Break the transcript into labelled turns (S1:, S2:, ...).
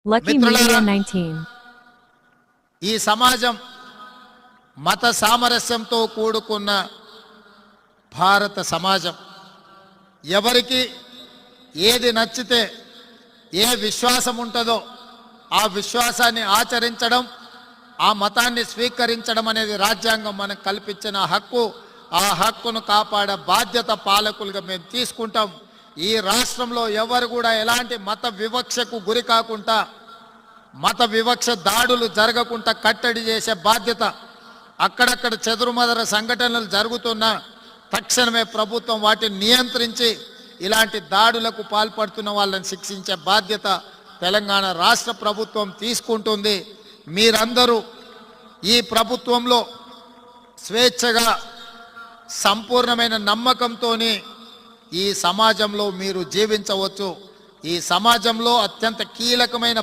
S1: Lucky
S2: మిత్రులారా,
S1: Media 19.
S2: ఈ సమాజం మత సామరస్యంతో కూడుకున్న భారత సమాజం. ఎవరికి ఏది నచ్చితే ఏ విశ్వాసం ఉంటుందో ఆ విశ్వాసాన్ని ఆచరించడం, ఆ మతాన్ని స్వీకరించడం అనేది రాజ్యాంగం మనకు కల్పించిన హక్కు. ఆ హక్కును కాపాడే బాధ్యత పాలకులుగా మేము తీసుకుంటాం. ఈ రాష్ట్రంలో ఎవరు కూడా ఎలాంటి మత వివక్షకు గురి కాకుండా, మత వివక్ష దాడులు జరగకుండా కట్టడి చేసే బాధ్యత, అక్కడక్కడ చెదురుమదర సంఘటనలు జరుగుతున్నా తక్షణమే ప్రభుత్వం వాటిని నియంత్రించి ఇలాంటి దాడులకు పాల్పడుతున్న వాళ్ళని శిక్షించే బాధ్యత తెలంగాణ రాష్ట్ర ప్రభుత్వం తీసుకుంటుంది. మీరందరూ ఈ ప్రభుత్వంలో స్వేచ్ఛగా సంపూర్ణమైన నమ్మకంతో ఈ సమాజంలో మీరు జీవించవచ్చు. ఈ సమాజంలో అత్యంత కీలకమైన